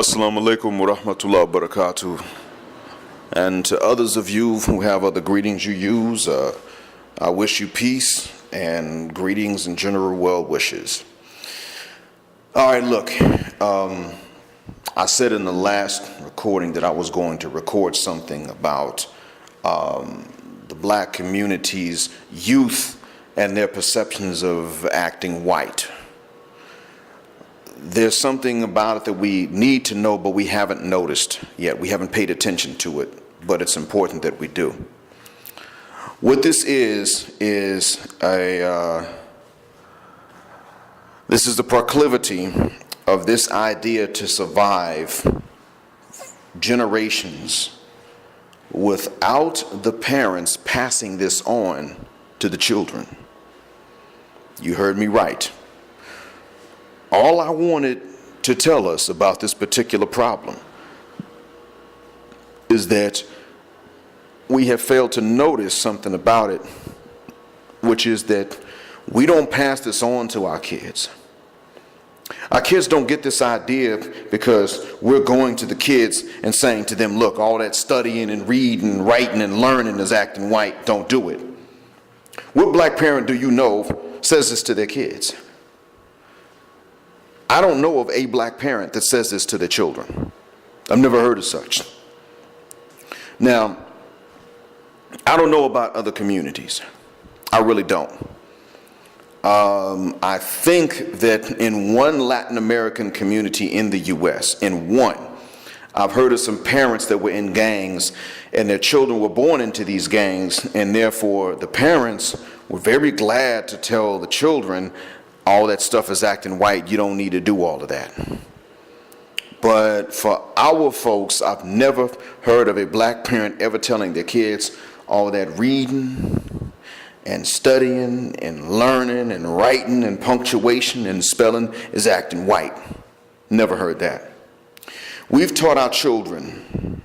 Assalamu alaikum wa rahmatullahi wa barakatuh. And to others of you who have other greetings you use, I wish you peace and greetings and general well wishes. All right, look, I said in the last recording that I was going to record something about the black community's youth and their perceptions of acting white. There's something about it that we need to know, but we haven't noticed yet. We haven't paid attention to it, but it's important that we do. What this is the proclivity of this idea to survive generations without the parents passing this on to the children. You heard me right. All I wanted to tell us about this particular problem is that we have failed to notice something about it, which is that we don't pass this on to our kids. Our kids don't get this idea because we're going to the kids and saying to them, look, all that studying and reading, writing and learning is acting white, don't do it. What black parent do you know says this to their kids? I don't know of a black parent that says this to their children. I've never heard of such. Now, I don't know about other communities. I really don't. I think that in one Latin American community in the U.S., I've heard of some parents that were in gangs and their children were born into these gangs, and therefore the parents were very glad to tell the children, all that stuff is acting white, you don't need to do all of that. But for our folks, I've never heard of a black parent ever telling their kids all that reading and studying and learning and writing and punctuation and spelling is acting white. Never heard that. We've taught our children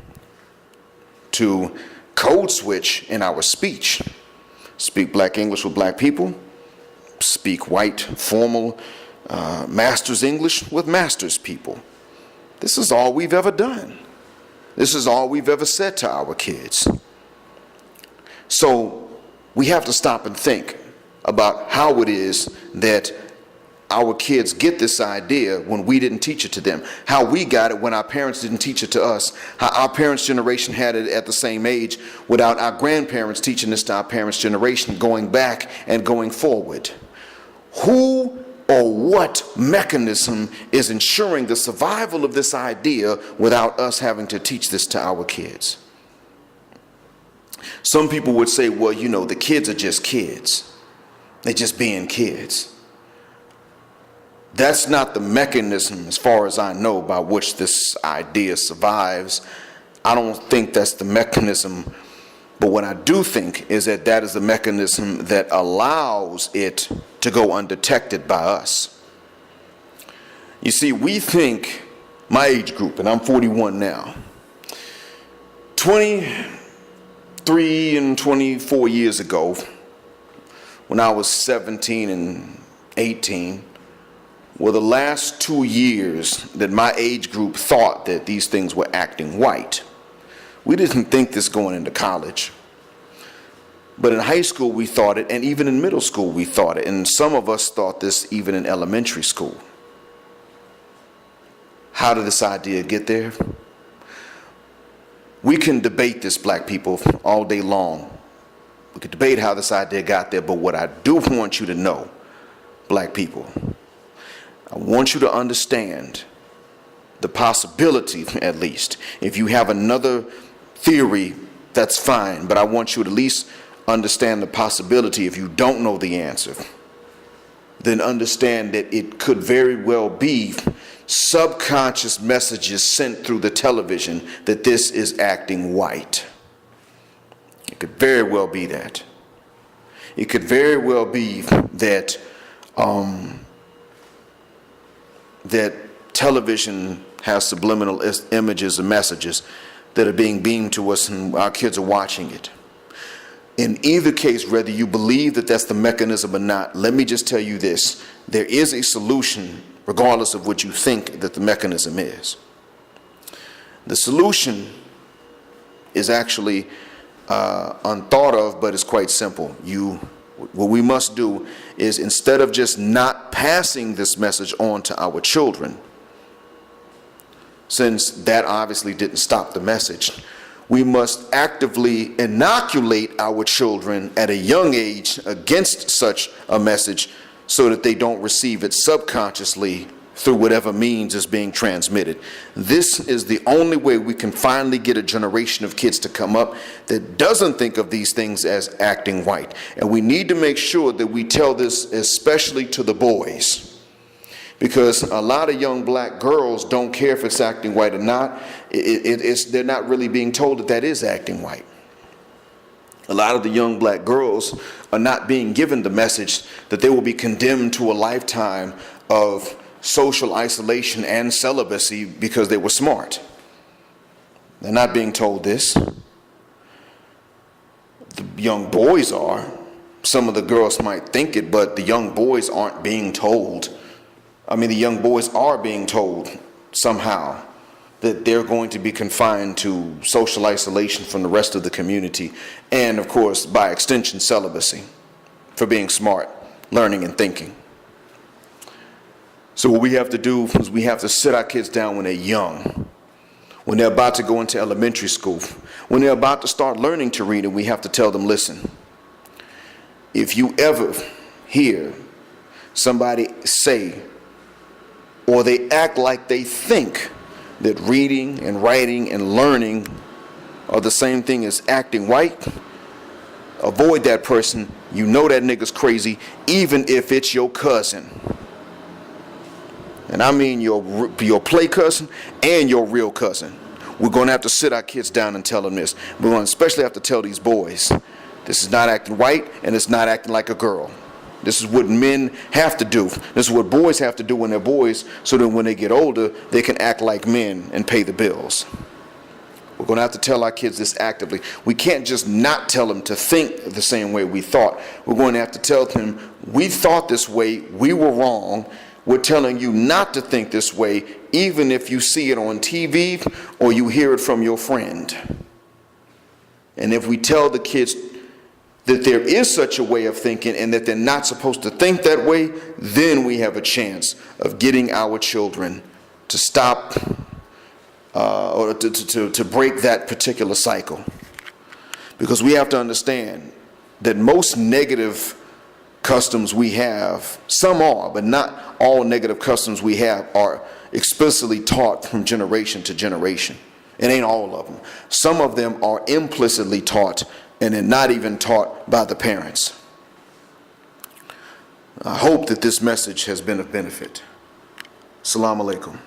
to code switch in our speech. Speak black English with black people. Speak white, formal, master's English with master's people. This is all we've ever done. This is all we've ever said to our kids. So we have to stop and think about how it is that our kids get this idea when we didn't teach it to them, how we got it when our parents didn't teach it to us, how our parents' generation had it at the same age without our grandparents teaching this to our parents' generation, going back and going forward. Who or what mechanism is ensuring the survival of this idea without us having to teach this to our kids? Some people would say, well, you know, the kids are just kids. They're just being kids. That's not the mechanism, as far as I know, by which this idea survives. I don't think that's the mechanism. But what I do think is that that is the mechanism that allows it to go undetected by us. You see, we think, my age group, and I'm 41 now, 23 and 24 years ago, when I was 17 and 18, were the last 2 years that my age group thought that these things were acting white. We didn't think this going into college. But in high school we thought it, and even in middle school we thought it, and some of us thought this even in elementary school. How did this idea get there? We can debate this, black people, all day long. We could debate how this idea got there, but what I do want you to know, black people, I want you to understand the possibility, at least. If you have another theory, that's fine, but I want you to at least understand the possibility. If you don't know the answer, then understand that it could very well be subconscious messages sent through the television that this is acting white. It could very well be that. It could very well be that that television has subliminal images and messages that are being beamed to us and our kids are watching it. In either case, whether you believe that that's the mechanism or not, let me just tell you this. There is a solution regardless of what you think that the mechanism is. The solution is actually unthought of, but it's quite simple. What we must do is, instead of just not passing this message on to our children, since that obviously didn't stop the message, we must actively inoculate our children at a young age against such a message so that they don't receive it subconsciously through whatever means is being transmitted. This is the only way we can finally get a generation of kids to come up that doesn't think of these things as acting white. And we need to make sure that we tell this especially to the boys, because a lot of young black girls don't care if it's acting white or not. They're not really being told that that is acting white. A lot of the young black girls are not being given the message that they will be condemned to a lifetime of social isolation and celibacy because they were smart. They're not being told this. The young boys are. Some of the girls might think it, but the young boys aren't being told. The young boys are being told somehow that they're going to be confined to social isolation from the rest of the community, and of course, by extension, celibacy, for being smart, learning and thinking. So what we have to do is we have to sit our kids down when they're young, when they're about to go into elementary school, when they're about to start learning to read, and we have to tell them, listen, if you ever hear somebody say, or they act like they think that reading and writing and learning are the same thing as acting white, avoid that person. You know that nigga's crazy, even if it's your cousin. And I mean your play cousin and your real cousin. We're going to have to sit our kids down and tell them this. We're going to especially have to tell these boys, this is not acting white and it's not acting like a girl. This is what men have to do. This is what boys have to do when they're boys, so that when they get older, they can act like men and pay the bills. We're going to have to tell our kids this actively. We can't just not tell them to think the same way we thought. We're going to have to tell them, we thought this way, we were wrong. We're telling you not to think this way, even if you see it on TV or you hear it from your friend. And if we tell the kids that there is such a way of thinking and that they're not supposed to think that way, then we have a chance of getting our children to stop or to break that particular cycle. Because we have to understand that most negative customs we have, some are, but not all negative customs we have are explicitly taught from generation to generation. It ain't all of them. Some of them are implicitly taught and they're not even taught by the parents. I hope that this message has been of benefit. Assalamu alaikum.